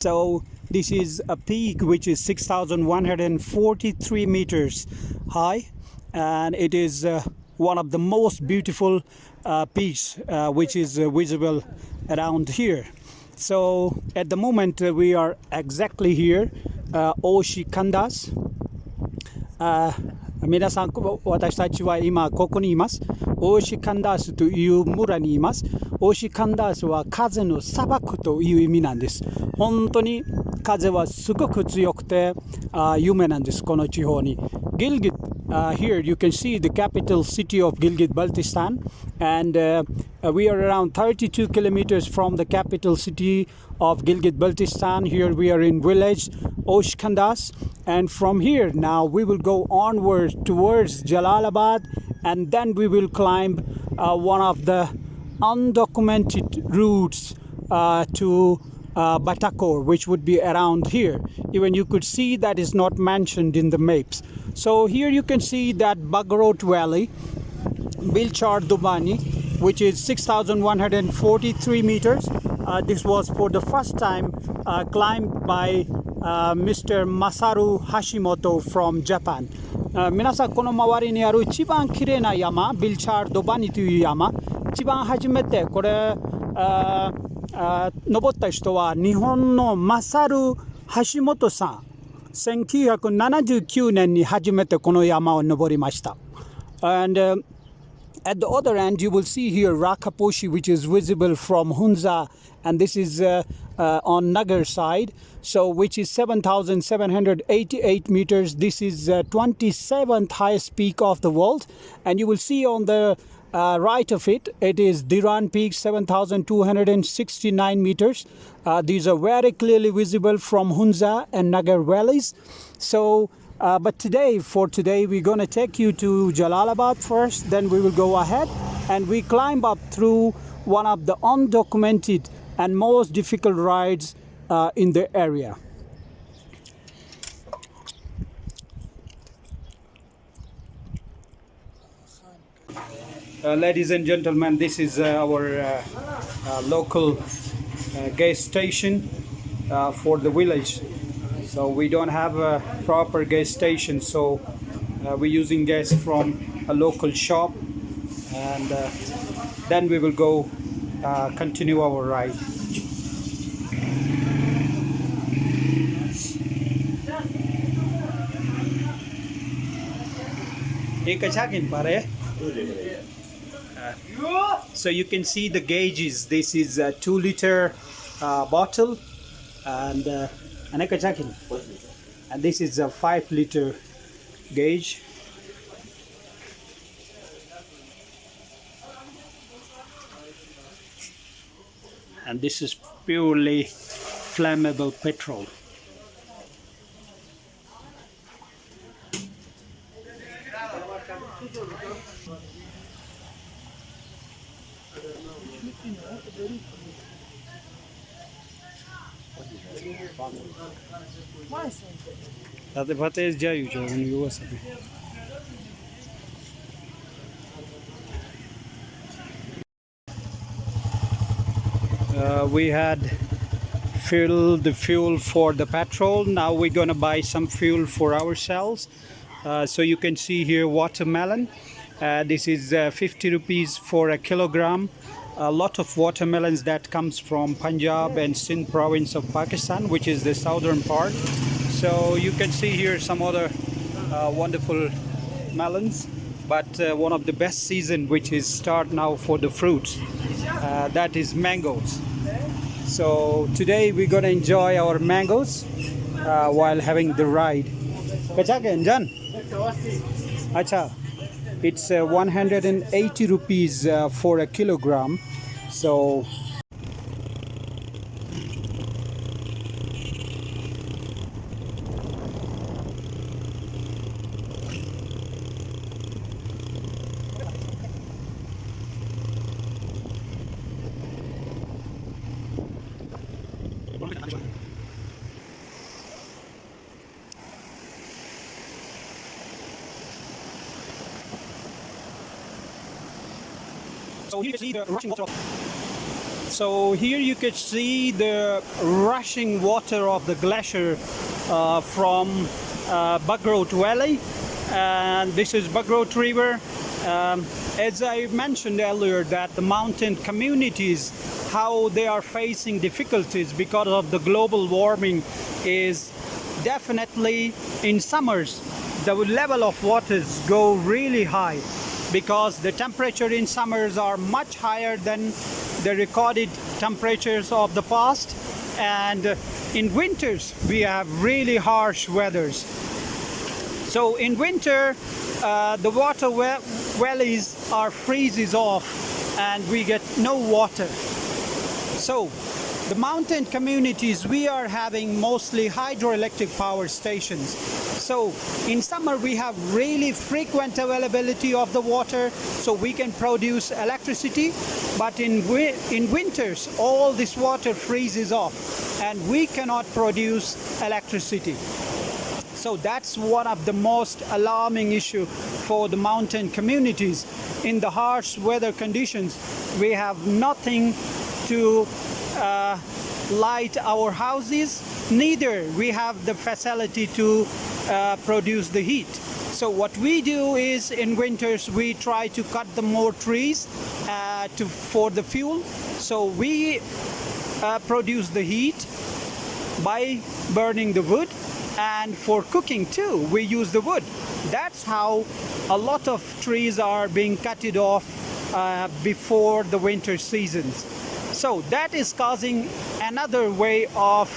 So this is a peak which is 6,143 meters high, and it is one of the most beautiful peaks which is visible around here. So at the moment we are exactly here, Oshikandas. 皆さん、私たちは今ここにいます。オーシカンダースという村にいます。オーシカンダースは風の砂漠という意味なんです。本当に風はすごく強くて有名なんです、この地方に。Gilgit, here you can see the capital city of Gilgit-Baltistan, and we are around 32 kilometers from the capital city of Gilgit-Baltistan. Here we are in village Oshkandas, and from here now we will go onward towards Jalalabad, and then we will climb one of the undocumented routes to Batakor, which would be around here. Even you could see that is not mentioned in the maps. So here you can see that Bagrot Valley, Bilchar Dobani, which is 6,143 meters. This was for the first time climbed by Mr. Masaru Hashimoto from Japan. 皆さん、この周りにある一番綺麗な山、ビルチャードバニという山、一番初めてこれ登った人は日本のマサル橋本さん。1979年に初めてこの山を登りました。And at the other end, you will see here Rakaposhi, which is visible from Hunza, and this is on Nagar side, so which is 7,788 meters. This is 27th highest peak of the world, and you will see on the right of it, it is Diran Peak, 7,269 meters. These are very clearly visible from Hunza and Nagar valleys. So but for today, we're going to take you to Jalalabad first, then we will go ahead and we climb up through one of the undocumented and most difficult rides in the area. Ladies and gentlemen, this is our local gas station for the village. So we don't have a proper gas station, so we're using gas from a local shop, and then we will go continue our ride. So you can see the gauges. This is a 2-liter bottle, and this is a 5-liter gauge. And this is purely flammable petrol. We had filled the fuel for the petrol. Now we're gonna buy some fuel for ourselves. So you can see here watermelon. This is 50 rupees for a kilogram. A lot of watermelons that comes from Punjab and Sindh province of Pakistan, which is the southern part. So you can see here some other wonderful melons, but one of the best season which is start now for the fruits, that is mangoes. So today we're gonna enjoy our mangoes while having the ride. Acha, it's 180 rupees for a kilogram. So here you can see the rushing water. So here you could see the rushing water of the glacier from Bugrot Valley, and this is Bugrot River. As I mentioned earlier, that the mountain communities, how they are facing difficulties because of the global warming is definitely in summers the level of waters go really high, because the temperature in summers are much higher than the recorded temperatures of the past, and in winters we have really harsh weathers. So in winter the water valleys are freezes off and we get no water. So the mountain communities, we are having mostly hydroelectric power stations. So in summer we have really frequent availability of the water, so we can produce electricity. But in winters all this water freezes off and we cannot produce electricity. So that's one of the most alarming issue for the mountain communities. In the harsh weather conditions, we have nothing to light our houses, neither we have the facility to produce the heat. So what we do is in winters we try to cut the more trees for the fuel. So we produce the heat by burning the wood, and for cooking too we use the wood. That's how a lot of trees are being cutted off before the winter seasons. So that is causing another way of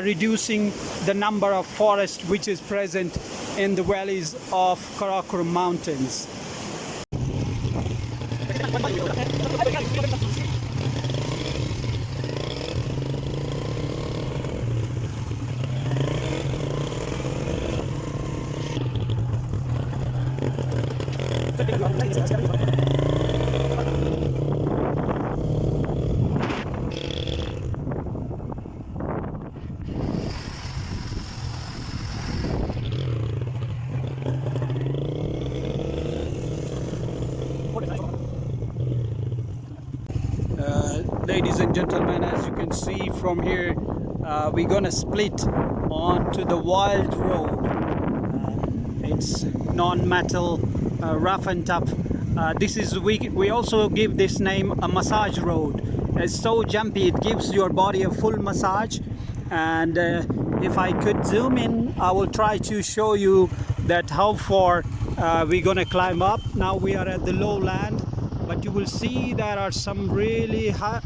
reducing the number of forest which is present in the valleys of Karakoram Mountains. Ladies and gentlemen, as you can see from here, we're gonna split onto the wild road. It's non-metal, rough and tough. We also give this name a massage road. It's so jumpy, it gives your body a full massage. And if I could zoom in, I will try to show you that how far we're gonna climb up. Now we are at the lowland, but you will see there are some really high,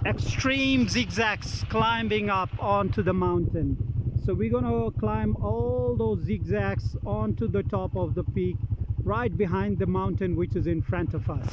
extreme zigzags climbing up onto the mountain. So we're gonna climb all those zigzags onto the top of the peak, right behind the mountain which is in front of us.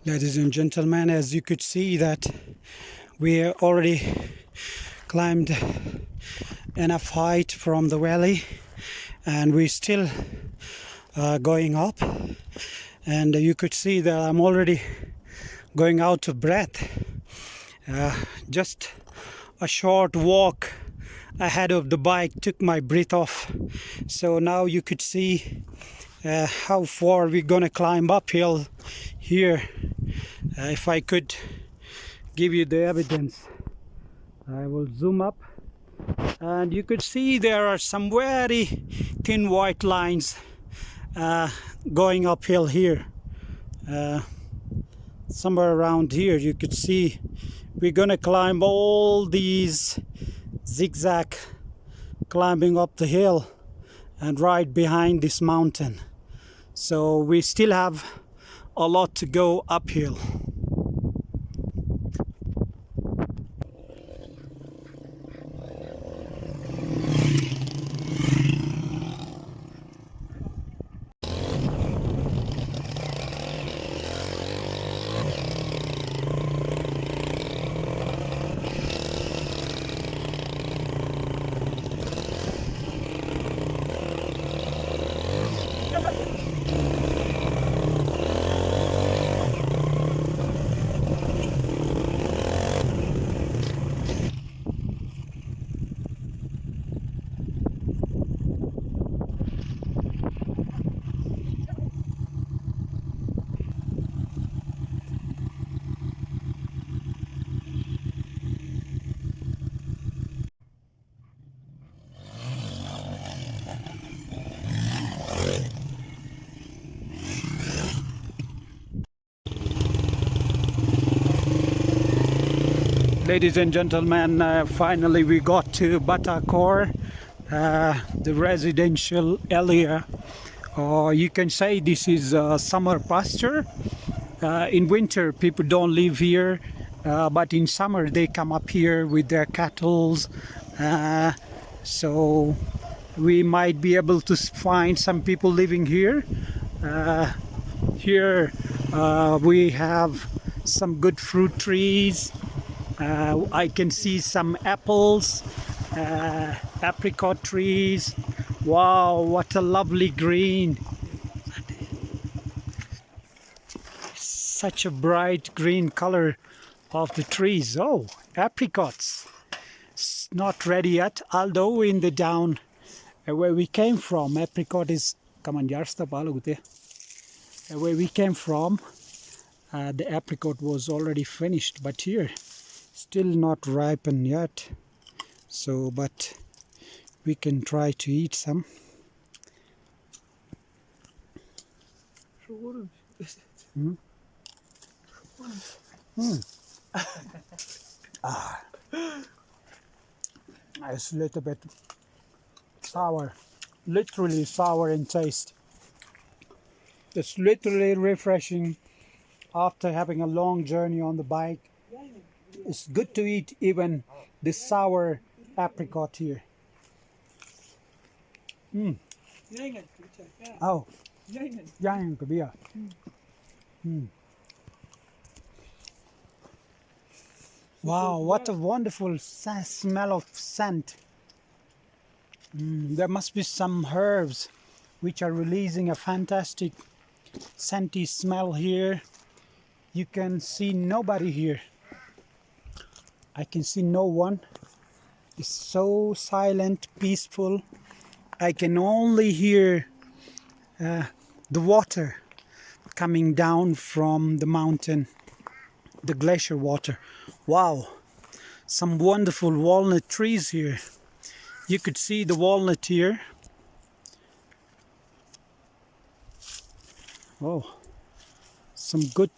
Ladies and gentlemen, as you could see that we already climbed enough height from the valley, and we're still going up, and you could see that I'm already going out of breath. Just a short walk ahead of the bike took my breath off. So now you could see how far we're gonna climb uphill here. If I could give you the evidence, I will zoom up, and you could see there are some very thin white lines going uphill here. Somewhere around here you could see we're gonna climb all these zigzag climbing up the hill and right behind this mountain. So we still have a lot to go uphill. Ladies and gentlemen, finally we got to Batakor, the residential area. You can say this is a summer pasture. In winter people don't live here, but in summer they come up here with their cattle. So we might be able to find some people living here. Here we have some good fruit trees. I can see some apples, apricot trees. Wow, what a lovely green. Such a bright green color of the trees. Oh, apricots. It's not ready yet, although in the down where we came from, apricot is... Where we came from, the apricot was already finished, but here still not ripened yet. So, but we can try to eat some. It's a little bit sour, literally sour in taste. It's literally refreshing after having a long journey on the bike. It's good to eat even the sour apricot here. Oh, wow, what a wonderful smell of scent. There must be some herbs which are releasing a fantastic scenty smell here. You can see nobody here. I can see no one. It's so silent, peaceful. I can only hear the water coming down from the mountain, the glacier water. Wow, some wonderful walnut trees here. You could see the walnut here. Oh, some good